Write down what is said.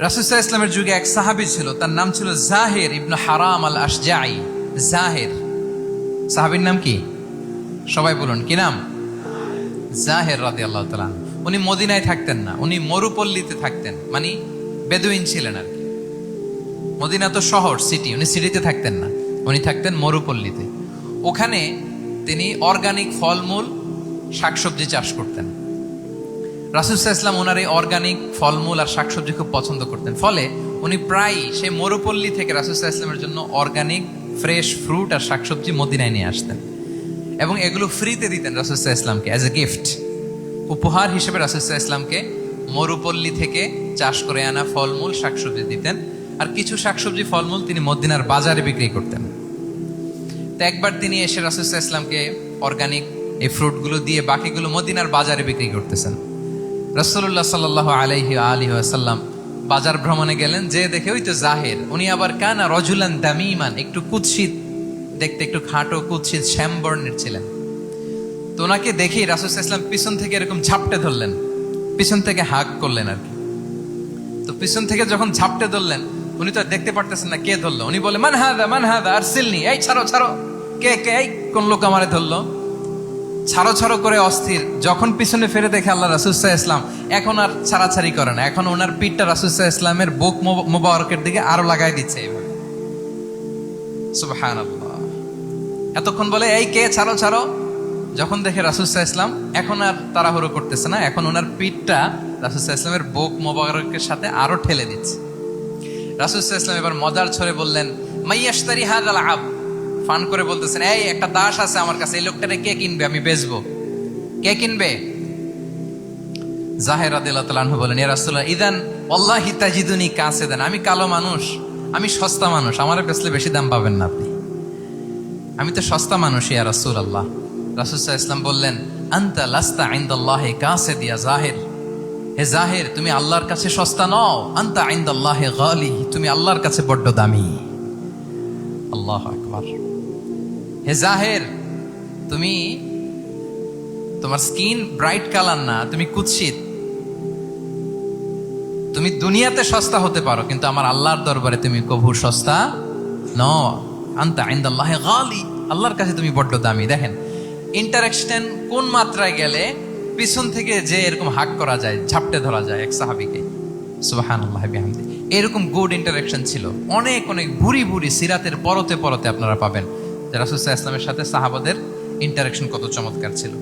রাসূল সাল্লাল্লাহু আলাইহি ওয়াসাল্লামের যুগে এক সাহাবী ছিল, তার নাম ছিল জাহির ইবনে হারাম আল আশজাঈ। জাহির সাহাবীর নাম কি? সবাই বলুন, কি নাম? জাহির রাদিয়াল্লাহু তাআলা। উনি মদিনায় থাকতেন না, উনি মরুপল্লীতে থাকতেন, মানে বেদুইন ছিলেন আর কি। মদিনা তো শহর, সিটি, উনি সিটিতে থাকতেন না, উনি থাকতেন মরুপল্লীতে। ওখানে তিনি অর্গানিক ফলমূল শাকসবজি চাষ করতেন। রাসূল সাল্লাল্লাহু আলাইহি ওয়াসাল্লাম ওনার এই অর্গানিক ফলমূল আর শাকসবজি খুব পছন্দ করতেন। ফলে উনি প্রায় সেই মরুপল্লী থেকে রাসূল সাল্লাল্লাহু আলাইহি ওয়াসাল্লামের জন্য অর্গানিক ফ্রেশ ফ্রুট আর শাকসবজি মদিনায় নিয়ে আসতেন এবং এগুলো ফ্রিতে দিতেন রাসূল সাল্লাল্লাহু আলাইহি ওয়াসাল্লামকে অ্যাজ এ গিফট। উপহার হিসেবে রাসূল সাল্লাল্লাহু আলাইহি ওয়াসাল্লামকে মরুপল্লী থেকে চাষ করে আনা ফলমূল শাকসবজি দিতেন, আর কিছু শাকসবজি ফলমূল তিনি মদিনার বাজারে বিক্রি করতেন। তো একবার তিনি এসে রাসূল সাল্লাল্লাহু আলাইহি ওয়াসাল্লামকে অর্গানিক এই ফ্রুটগুলো দিয়ে বাকিগুলো মদিনার বাজারে বিক্রি করতেছেন। রাসূলুল্লাহ সাল্লাল্লাহু আলাইহি ওয়াসাল্লাম বাজার ভ্রমণে গেলেন, যে দেখে ওই তো জাহির, উনি আবার কানা রজুলান দামিমান, একটু কুৎসিত দেখতে, একটু খাটো কুৎসিত শ্যামবর্ণের ছিলেন। তো ওনাকে দেখেই রাসূল সাল্লাল্লাহু আলাইহি ওয়াসাল্লাম পিছন থেকে এরকম ঝাপটে ধরলেন, পিছন থেকে হাগ করলেন আর কি। তো পিছন থেকে যখন ঝাপটে ধরলেন, উনি তো আর দেখতে পারতেছেন না কে ধরলো। উনি বলে, মান হাদা আরসিলনি, এই ছাড়ো ছাড়ো, কে কে, এই কোন লোক আমারে ধরলো, ছাড়ো ছাড়ো করে অস্থির। যখন পিছনে ফিরে দেখে আল্লাহ রাসূল সাল্লাল্লাহু আলাইহি ওয়াসাল্লাম, এখন আর ছাড়াছাড়ি করে না, এখন ওনার পিঠটা রাসূল সাল্লাল্লাহু আলাইহি ওয়াসাল্লামের বুক মোবারকের দিকে আরো লাগাই দিচ্ছে এইভাবে। সুবহানাল্লাহ। এতক্ষণ বলে এই কে, ছাড়ো ছাড়ো, যখন দেখে রাসূল সাল্লাল্লাহু আলাইহি ওয়াসাল্লাম এখন আর তাড়াহুড়ো করতেছে না, এখন ওনার পিঠটা রাসূল সাল্লাল্লাহু আলাইহি ওয়াসাল্লামের বুক মোবারকের সাথে আরো ঠেলে দিচ্ছে। রাসূল সাল্লাল্লাহু আলাইহি ওয়াসাল্লাম এবার মজার ছলে বললেন, মাইয়াশতারি হাযাল আব, ফান করে বলতেছেন, এই একটা দাস আছে আমার কাছে, এই লোকটারে কে কিনবে, আমি বেচবো, কে কিনবে? জাহির রাদিয়াল্লাহু তাআলা আনহু বলেন, ইয়া রাসূলুল্লাহ ইদান ওয়াল্লাহি তাজিদুনি কাসিদান, আমি কালো মানুষ, আমি সস্তা মানুষ, আমারে বেচলে বেশি দাম পাবেন না আপনি, আমি তো সস্তা মানুষ ইয়া রাসূলুল্লাহ। রাসূল সাল্লাল্লাহু আলাইহি ওয়াসাল্লাম বললেন, আনতা লাস্তা ইনদাল্লাহি কাসিদ ইয়া জাহির, হে জাহির তুমি আল্লাহর কাছে সস্তা নও, আনতা ইনদাল্লাহি গালি, তুমি আল্লাহর কাছে বড্ড দামি। আল্লাহু আকবার। হে জাহির, তুমি, তোমার স্কিন ব্রাইট কালার না, তুমি কুৎসিত, তুমি দুনিয়াতে সস্তা হতে পারো, কিন্তু আমার আল্লাহর দরবারে তুমি কভু সস্তা নও। আনতা ইনদাল্লাহি গালি, আল্লাহর কাছে তুমি বড্ড দামি। দেখেন ইন্টারেকশন কোন মাত্রায় গেলে পিছন থেকে যে এরকম হাক করা যায়, ঝাপটে ধরা যায় এক সাহাবীকে। সুবহানাল্লাহি বিহামদি। এরকম গুড ইন্টারেকশন ছিল অনেক অনেক ভুরি ভুরি সিরাতের পরতে পরতে আপনারা পাবেন যে রাসূল সাল্লাল্লাহু আলাইহি ওয়াসাল্লামের সাথে সাহাবাদের ইন্টারেকশন কত চমৎকার ছিল।